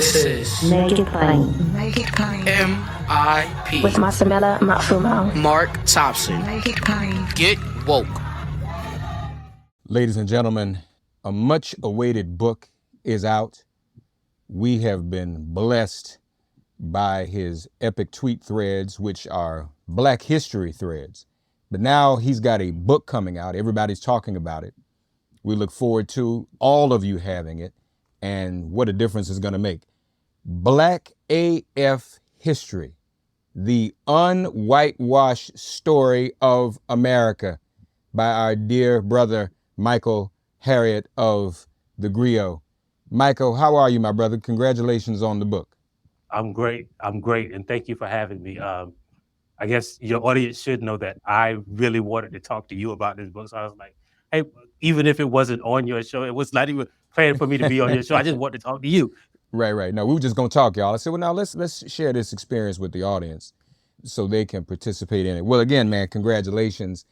This is Make it plain. Make it plain. MIP With Masamela Matfumo. Mark Thompson. Make it plain. Get woke. Ladies and gentlemen, a much awaited book is out. We have been blessed by his epic tweet threads, which are Black history threads. But now he's got a book coming out. Everybody's talking about it. We look forward to all of you having it and what a difference it's going to make. Black AF History, the Un-Whitewashed Story of America by our dear brother, Michael Harriot of the Griot. Michael, how are you, my brother? Congratulations on the book. I'm great. And thank you for having me. I guess your audience should know that I really wanted to talk to you about this book. So I was like, hey, even if it wasn't on your show, it was not even planned for me to be on your show. I just wanted to talk to you. Right. No, we were just going to talk, y'all. I said, well, now let's share this experience with the audience so they can participate in it. Well, again, man, congratulations.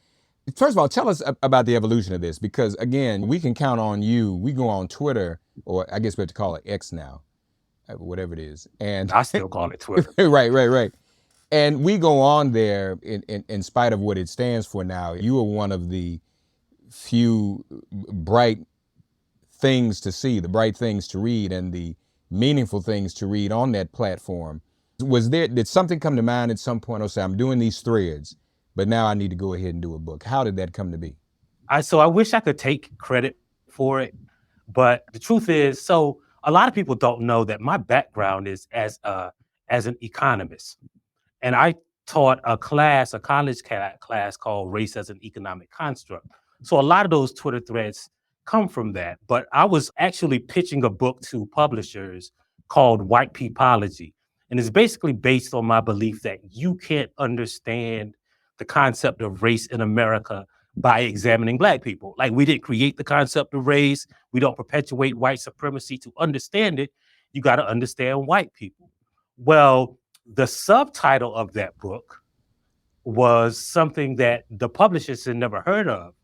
First of all, tell us about the evolution of this, because, again, we can count on you. We go on Twitter, or I guess we have to call it X now, whatever it is. And I still call it Twitter. Right. And we go on there in spite of what it stands for now. You are one of the few bright things to see, the bright things to read, and the meaningful things to read on that platform. Did something come to mind at some point, or say, I'm doing these threads, but now I need to go ahead and do a book? How did that come to be? So I wish I could take credit for it, but the truth is, so a lot of people don't know that my background is as an economist. And I taught a college class called Race as an Economic Construct. So a lot of those Twitter threads come from that. But I was actually pitching a book to publishers called White Peopleology. And it's basically based on my belief that you can't understand the concept of race in America by examining Black people. Like, we didn't create the concept of race. We don't perpetuate white supremacy. To understand it, you got to understand white people. Well, the subtitle of that book was something that the publishers had never heard of.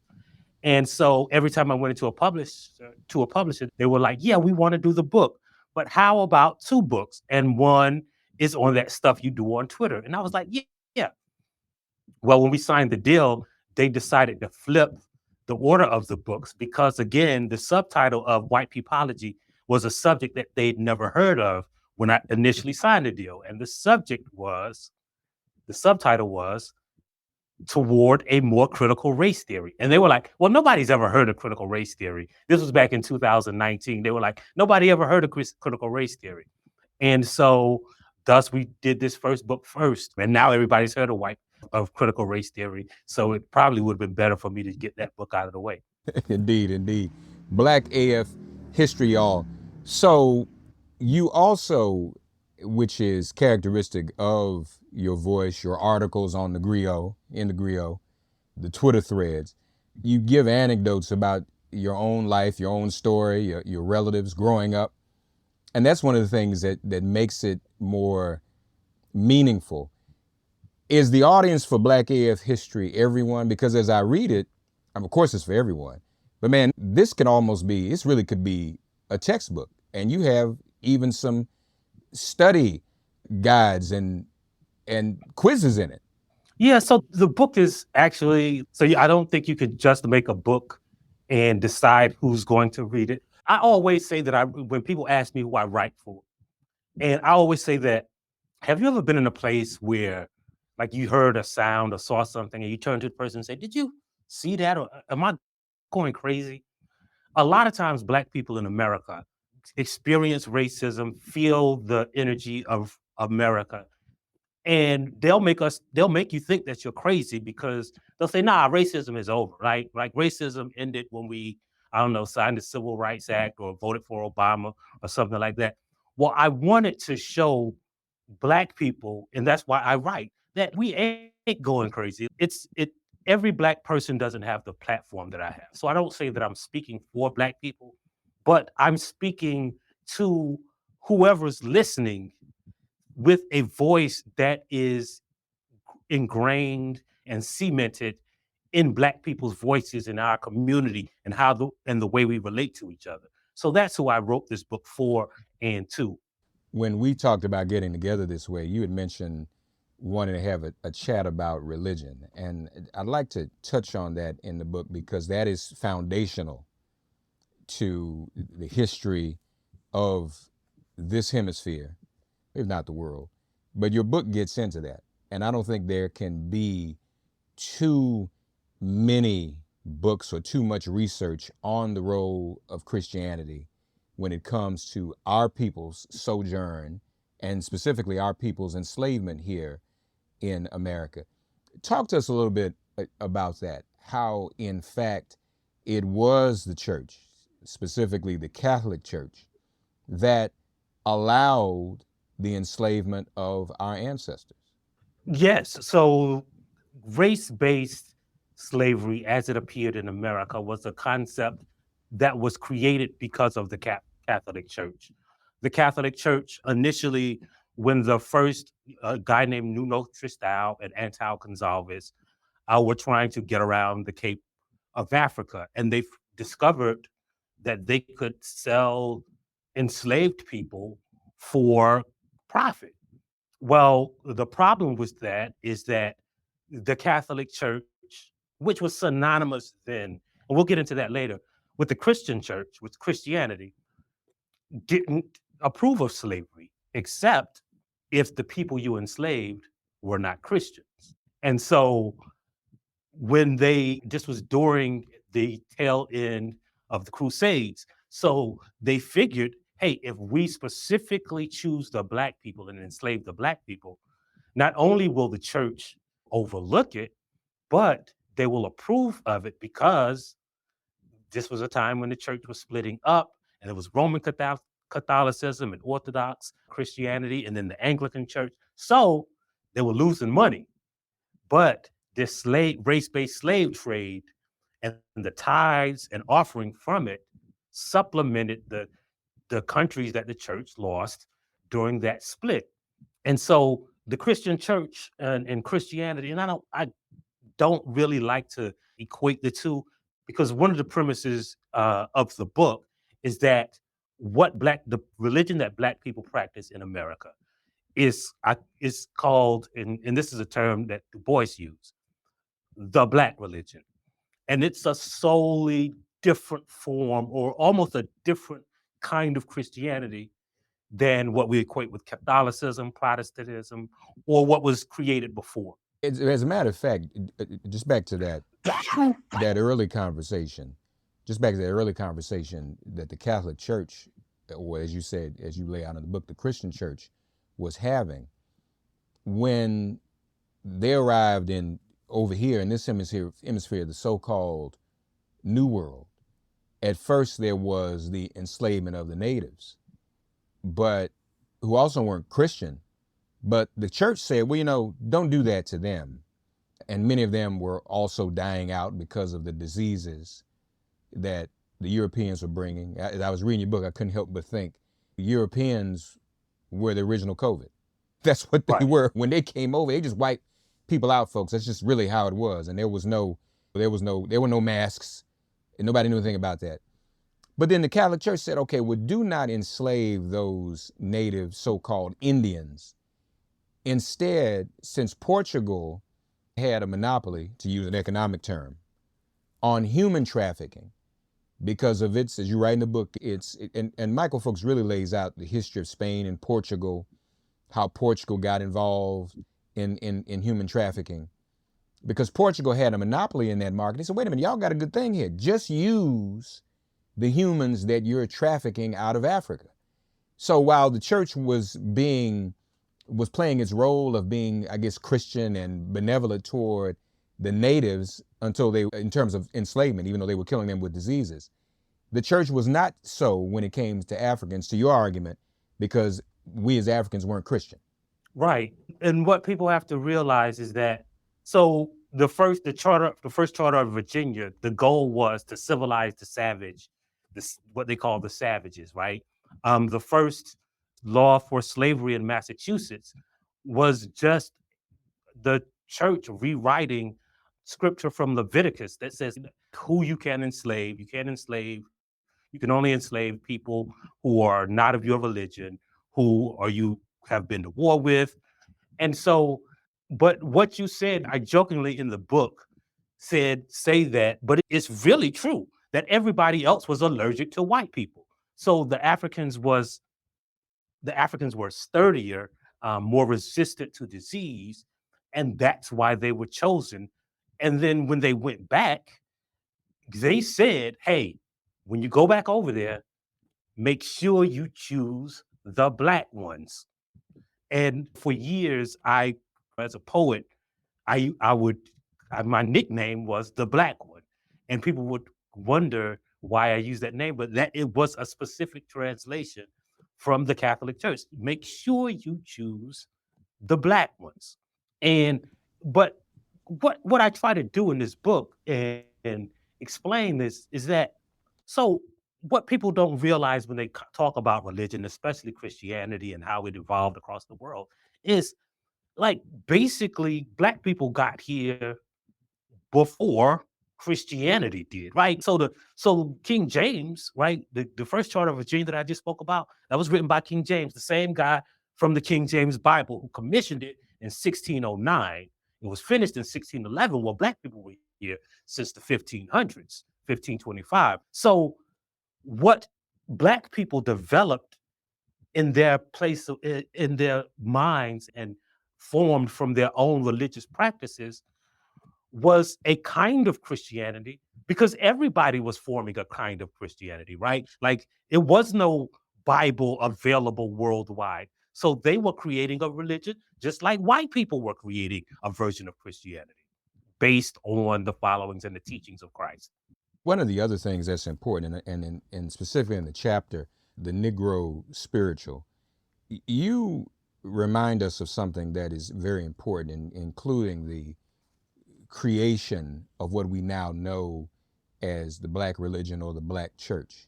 And so every time I went into a publisher, they were like, yeah, we want to do the book, but how about 2 books? And one is on that stuff you do on Twitter. And I was like, yeah. Well, when we signed the deal, they decided to flip the order of the books because, again, the subtitle of White Peopleology was a subject that they'd never heard of when I initially signed the deal. And the subtitle was Toward a More Critical Race Theory. And they were like, well, nobody's ever heard of critical race theory. This was back in 2019. They were like, nobody ever heard of critical race theory. And so thus we did this first book first. And now everybody's heard of critical race theory. So it probably would have been better for me to get that book out of the way. Indeed. Black AF History, y'all. So you also, which is characteristic of your voice, your articles on the Griot, the Twitter threads, you give anecdotes about your own life, your own story, your relatives growing up. And that's one of the things that makes it more meaningful. Is the audience for Black AF History everyone? Because as I read it, of course it's for everyone. But man, this really could be a textbook. And you have even some study guides and quizzes in it. Yeah, so the book is actually, I don't think you could just make a book and decide who's going to read it. I always say that when people ask me who I write for, and I always say that, have you ever been in a place where, like, you heard a sound or saw something and you turn to the person and say, did you see that? Or am I going crazy? A lot of times Black people in America experience racism, feel the energy of America. And they'll make you think that you're crazy because they'll say, nah, racism is over, right? Like, racism ended when we, signed the Civil Rights Act or voted for Obama or something like that. Well, I wanted to show Black people, and that's why I write, that we ain't going crazy. Every Black person doesn't have the platform that I have. So I don't say that I'm speaking for Black people, but I'm speaking to whoever's listening with a voice that is ingrained and cemented in Black people's voices in our community and the way we relate to each other. So that's who I wrote this book for and to. when we talked about getting together this way, you had mentioned wanting to have a chat about religion. And I'd like to touch on that in the book because that is foundational to the history of this hemisphere, if not the world. But your book gets into that. And I don't think there can be too many books or too much research on the role of Christianity when it comes to our people's sojourn and specifically our people's enslavement here in America. Talk to us a little bit about that, how in fact it was the church, specifically the Catholic Church, that allowed the enslavement of our ancestors. Yes. So race-based slavery as it appeared in America was a concept that was created because of the Catholic Church. The Catholic Church initially, when the first guy named Nuno Tristão and Antal Gonçalves were trying to get around the Cape of Africa, and they discovered that they could sell enslaved people for profit. Well, the problem with that is that the Catholic Church, which was synonymous then, and we'll get into that later, with the Christian church, with Christianity, didn't approve of slavery, except if the people you enslaved were not Christians. And so this was during the tail end of the Crusades. So they figured, hey, if we specifically choose the Black people and enslave the Black people, not only will the church overlook it, but they will approve of it because this was a time when the church was splitting up and there was Roman Catholicism and Orthodox Christianity and then the Anglican Church. So they were losing money. But this race-based slave trade and the tithes and offering from it supplemented the countries that the church lost during that split. And so the Christian church and Christianity, and I don't really like to equate the two because one of the premises of the book is that the religion that Black people practice in America is called, and this is a term that Du Bois used, the Black religion. And it's a solely different form or almost a different kind of Christianity than what we equate with Catholicism, Protestantism, or what was created before. As a matter of fact, just back to that early conversation, that the Catholic Church, or as you said, as you lay out in the book, the Christian Church was having, when they arrived over here in this hemisphere, the so-called New World. At first, there was the enslavement of the natives, but who also weren't Christian. But the church said, well, don't do that to them. And many of them were also dying out because of the diseases that the Europeans were bringing. As I was reading your book, I couldn't help but think the Europeans were the original COVID. That's what they were. When they came over, they just wiped people out, folks. That's just really how it was. And there were no masks, and nobody knew anything about that. But then the Catholic Church said, okay, well, do not enslave those native so-called Indians. Instead, since Portugal had a monopoly, to use an economic term, on human trafficking, because of its, as you write in the book, and Michael Folks really lays out the history of Spain and Portugal, how Portugal got involved in human trafficking. Because Portugal had a monopoly in that market. He said, wait a minute, y'all got a good thing here. Just use the humans that you're trafficking out of Africa. So while the church was playing its role of being, I guess, Christian and benevolent toward the natives in terms of enslavement, even though they were killing them with diseases, the church was not so when it came to Africans, to your argument, because we as Africans weren't Christian. Right. And what people have to realize is that, so the first charter of Virginia, the goal was to civilize the savage, what they call the savages, right? The first law for slavery in Massachusetts was just the church rewriting scripture from Leviticus that says who you can enslave. You can only enslave people who are not of your religion, who are you have been to war with. And so, but what you said, I jokingly in the book say that, but it's really true that everybody else was allergic to white people. So the Africans were sturdier, more resistant to disease, and that's why they were chosen. And then when they went back, they said, "Hey, when you go back over there, make sure you choose the black ones." And for years, as a poet, I would, my nickname was the Black One, and people would wonder why I use that name, but that it was a specific translation from the Catholic Church. Make sure you choose the black ones. And but what I try to do in this book and explain this is that, so what people don't realize when they talk about religion, especially Christianity and how it evolved across the world, is like basically black people got here before Christianity did, right? So King James, right? The first charter of Virginia that I just spoke about, that was written by King James, the same guy from the King James Bible who commissioned it in 1609. It was finished in 1611. Well, black people were here since the 1500s, 1525. So what black people developed in their place, in their minds, and formed from their own religious practices was a kind of Christianity, because everybody was forming a kind of Christianity, right? Like it was no Bible available worldwide. So they were creating a religion just like white people were creating a version of Christianity based on the followings and the teachings of Christ. One of the other things that's important, and specifically in the chapter, the Negro spiritual, you remind us of something that is very important, including the creation of what we now know as the black religion or the black church.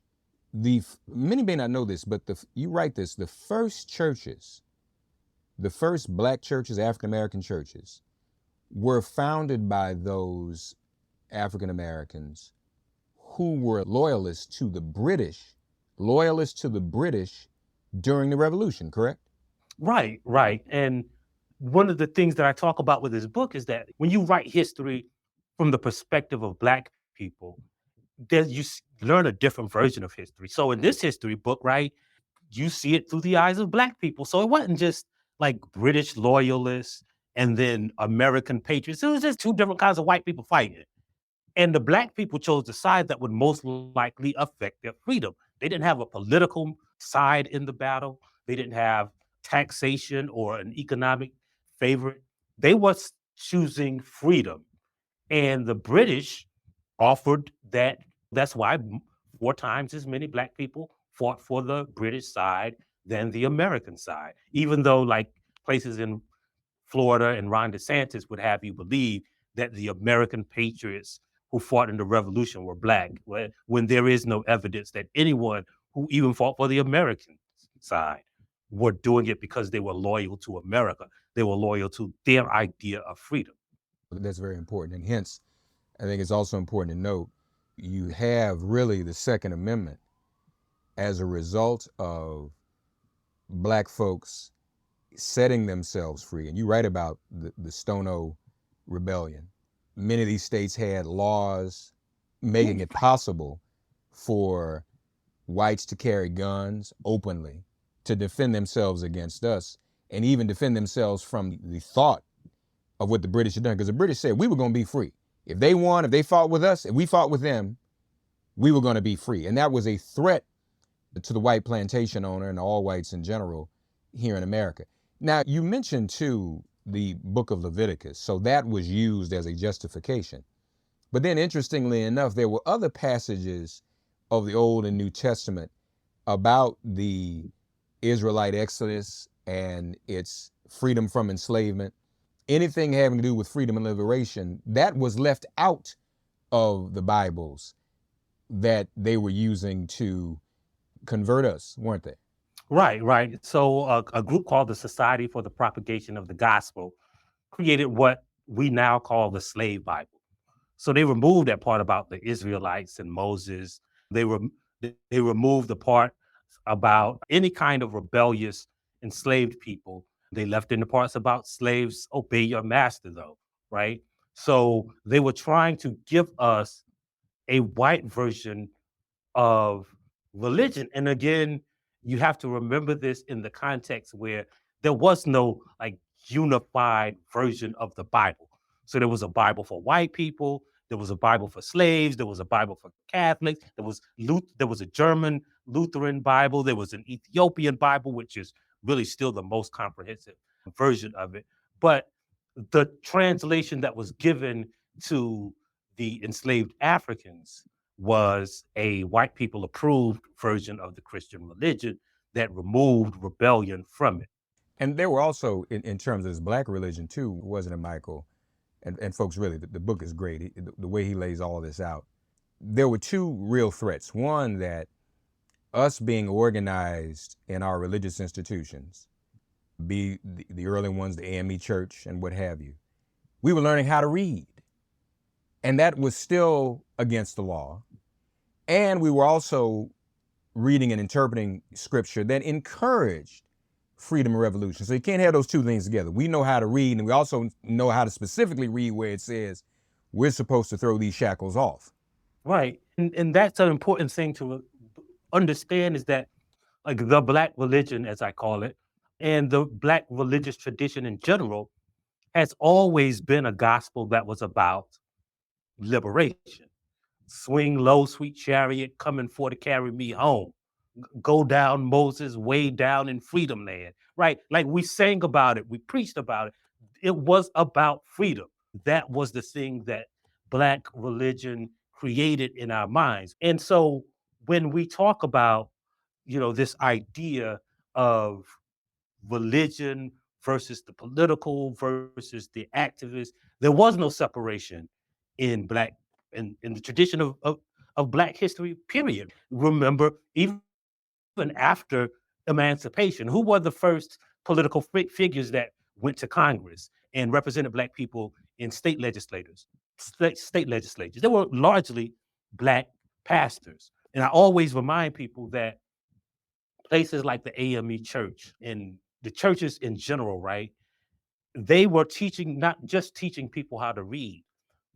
Many may not know this, but you write this, the first black churches, African American churches, were founded by those African Americans who were loyalists to the British during the Revolution, correct? Right, right. And one of the things that I talk about with this book is that when you write history from the perspective of black people, you learn a different version of history. So in this history book, right, you see it through the eyes of black people. So it wasn't just like British loyalists and then American patriots. It was just two different kinds of white people fighting. And the black people chose the side that would most likely affect their freedom. They didn't have a political side in the battle. They didn't have taxation or an economic favorite. They was choosing freedom. And the British offered that. That's why 4 times as many black people fought for the British side than the American side, even though like places in Florida and Ron DeSantis would have you believe that the American patriots who fought in the Revolution were black, when there is no evidence that anyone who even fought for the American side were doing it because they were loyal to America. They were loyal to their idea of freedom. That's very important. And hence, I think it's also important to note, you have really the Second Amendment as a result of black folks setting themselves free. And you write about the Stono Rebellion. Many of these states had laws making it possible for whites to carry guns openly, to defend themselves against us, and even defend themselves from the thought of what the British had done. Because the British said we were going to be free. If they won, if they fought with us, if we fought with them, we were going to be free. And that was a threat to the white plantation owner and all whites in general here in America. Now, you mentioned too the book of Leviticus. So that was used as a justification. But then interestingly enough, there were other passages of the Old and New Testament about the Israelite Exodus and its freedom from enslavement. Anything having to do with freedom and liberation, that was left out of the Bibles that they were using to convert us, weren't they? Right, right. So a group called the Society for the Propagation of the Gospel created what we now call the Slave Bible. So they removed that part about the Israelites and Moses. They removed the part about any kind of rebellious enslaved people. They left in the parts about slaves, obey your master, though, right? So they were trying to give us a white version of religion. And again, you have to remember this in the context where there was no like unified version of the Bible. So there was a Bible for white people, there was a Bible for slaves, there was a Bible for Catholics, there was a German Lutheran Bible, there was an Ethiopian Bible, which is really still the most comprehensive version of it. But the translation that was given to the enslaved Africans was a white people approved version of the Christian religion that removed rebellion from it. And there were also, in terms of this black religion too, wasn't it, Michael? And folks, really, the book is great. The way he lays all of this out. There were two real threats. One, that us being organized in our religious institutions, be the early ones, the AME church and what have you, we were learning how to read. And that was still against the law. And we were also reading and interpreting scripture that encouraged freedom and revolution. So you can't have those two things together. We know how to read, and we also know how to specifically read where it says we're supposed to throw these shackles off. Right. And that's an important thing to understand, is that like the black religion, as I call it, and the black religious tradition in general has always been a gospel that was about liberation. Swing low, sweet chariot, coming for to carry me home. Go down, Moses, way down in freedom land, right? Like we sang about it, we preached about it. It was about freedom. That was the thing that black religion created in our minds. And so when we talk about, this idea of religion versus the political versus the activist, there was no separation in in the tradition of black history, period. Remember, even after emancipation, who were the first political figures that went to Congress and represented black people in state legislatures? They were largely black pastors. And I always remind people that places like the AME church and the churches in general, right? They were teaching, not just teaching people how to read,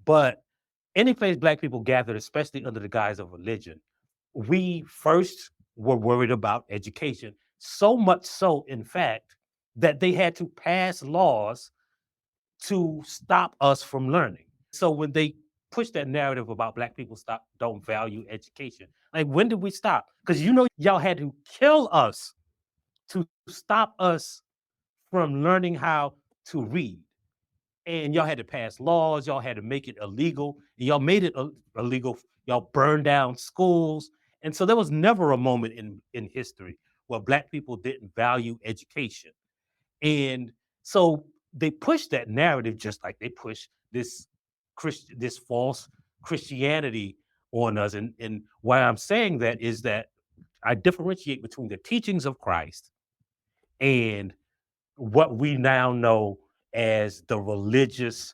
but any place black people gathered, especially under the guise of religion, we first were worried about education. So much so, in fact, that they had to pass laws to stop us from learning. So when they pushed that narrative about black people don't value education, like when did we stop? Because y'all had to kill us to stop us from learning how to read. And y'all had to pass laws, y'all had to make it illegal, and y'all made it illegal, y'all burned down schools. And so there was never a moment in history where black people didn't value education. And so they pushed that narrative just like they push this false Christianity on us. And why I'm saying that is that I differentiate between the teachings of Christ and what we now know as the religious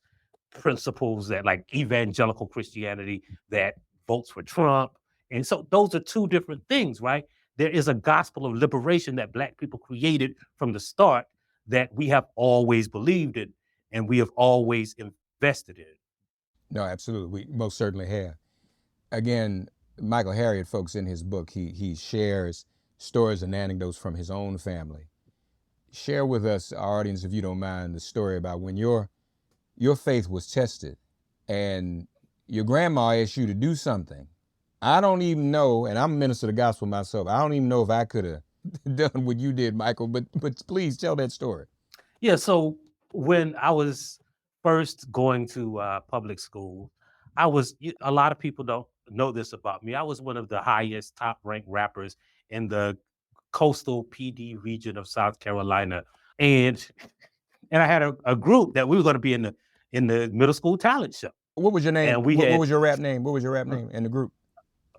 principles that, like evangelical Christianity that votes for Trump. And so those are two different things, right? There is a gospel of liberation that black people created from the start that we have always believed in and we have always invested in. No, absolutely. We most certainly have. Again, Michael Harriot, folks, in his book, he shares stories and anecdotes from his own family. Share with us, our audience, if you don't mind, the story about when your faith was tested and your grandma asked you to do something. I don't even know, and I'm a minister of the gospel myself, I don't even know if I could have done what you did, Michael, but please tell that story. Yeah, so when I was first going to public school, a lot of people don't know this about me. I was one of the highest top-ranked rappers in the coastal PD region of South Carolina. And I had a group that we were going to be in the middle school talent show. What was your name? And what was your rap name? What was your rap name in the group?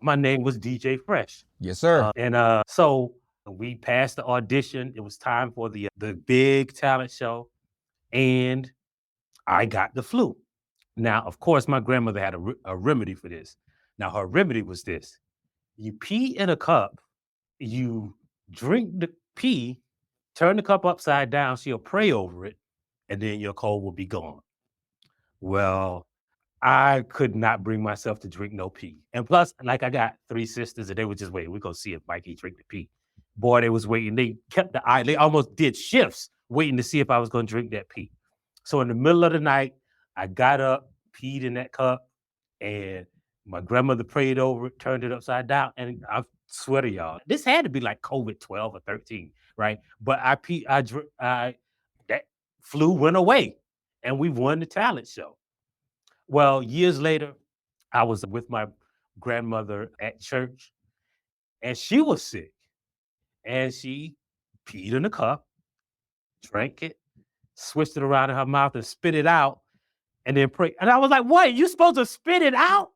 My name was DJ Fresh. Yes, sir. So we passed the audition. It was time for the big talent show. And I got the flu. Now, of course, my grandmother had a remedy for this. Now, her remedy was this. You pee in a cup, you drink the pee turn the cup upside down, she'll pray over it, and then your cold will be gone. Well, I could not bring myself to drink no pee. And plus, like, I got 3 sisters, and they were just waiting. We're going to see if Mikey drink the pee. Boy, they was waiting. They kept the eye. They almost did shifts waiting to see if I was going to drink that pee. So in the middle of the night, I got up, peed in that cup, and my grandmother prayed over it, turned it upside down. And I swear to y'all, this had to be like COVID 12 or 13, right? But that flu went away, and we won the talent show. Well, years later, I was with my grandmother at church, and she was sick. And she peed in a cup, drank it, switched it around in her mouth and spit it out, and then prayed. And I was like, what? You supposed to spit it out?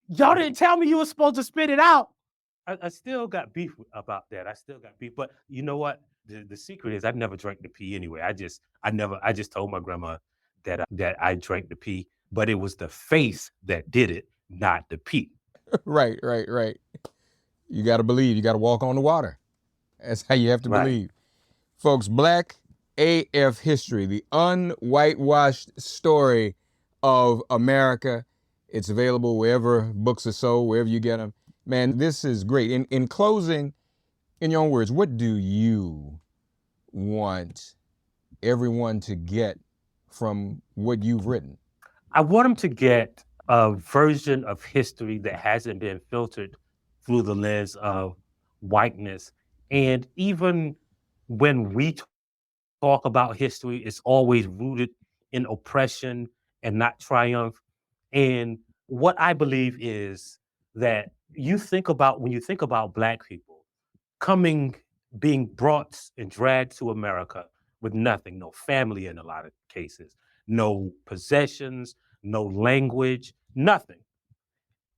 Y'all didn't tell me you were supposed to spit it out. I still got beef about that. I still got beef. But you know what? The secret is I never drank the pee anyway. I just told my grandma that I drank the pee, but it was the faith that did it, not the pee. Right. You got to believe. You got to walk on the water. That's how you have to believe. Folks, Black AF History, the un-whitewashed story of America. It's available wherever books are sold, wherever you get them. Man, this is great. In closing, in your own words, what do you want everyone to get from what you've written? I want them to get a version of history that hasn't been filtered through the lens of whiteness. And even when we talk about history, it's always rooted in oppression and not triumph. And what I believe is that when you think about Black people being brought and dragged to America with nothing, no family in a lot of cases, no possessions, no language, nothing.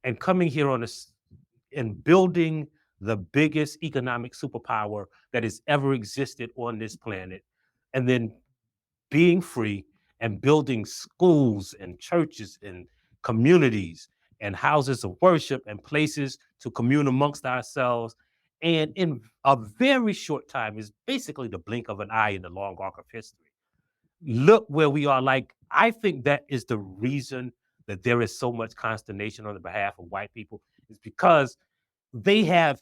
And coming here and building the biggest economic superpower that has ever existed on this planet, and then being free and building schools and churches and communities and houses of worship and places to commune amongst ourselves. And in a very short time, is basically the blink of an eye in the long arc of history. Look where we are. Like, I think that is the reason that there is so much consternation on the behalf of white people, is because they have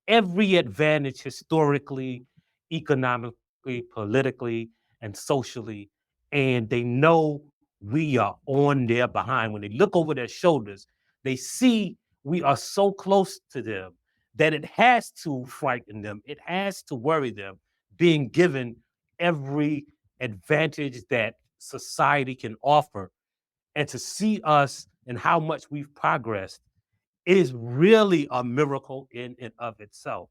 every advantage historically, economically, politically, and socially, and they know we are on their behind. When they look over their shoulders, they see we are so close to them that it has to frighten them. It has to worry them, being given every advantage that society can offer. And to see us and how much we've progressed, it is really a miracle in and of itself.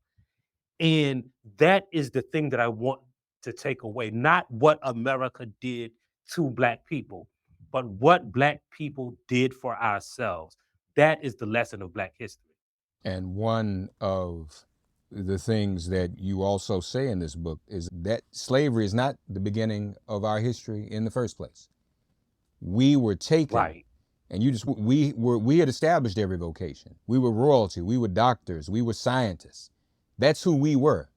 And that is the thing that I want to take away, not what America did to Black people, but what Black people did for ourselves. That is the lesson of Black history. And one of the things that you also say in this book is that slavery is not the beginning of our history in the first place. We were taken. Right. And we had established every vocation. We were royalty, we were doctors, we were scientists. That's who we were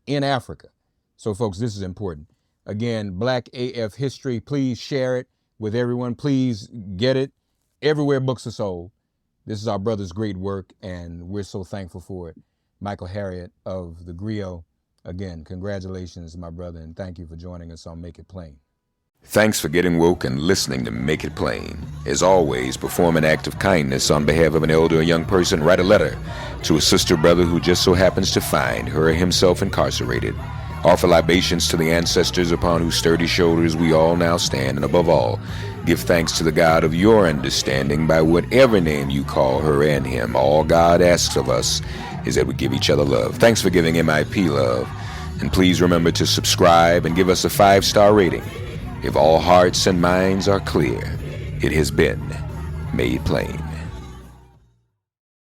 in Africa. So folks, this is important. Again, Black AF History, please share it with everyone. Please get it everywhere books are sold. This is our brother's great work, and we're so thankful for it. Michael Harriot of the Griot, again, congratulations, my brother, and thank you for joining us on Make It Plain. Thanks for getting woke and listening to Make It Plain. As always, perform an act of kindness on behalf of an elder or young person. Write a letter to a sister brother who just so happens to find her or himself incarcerated. Offer libations to the ancestors upon whose sturdy shoulders we all now stand. And above all, give thanks to the God of your understanding by whatever name you call her and him. All God asks of us is that we give each other love. Thanks for giving MIP love. And please remember to subscribe and give us a 5-star rating. If all hearts and minds are clear, it has been made plain.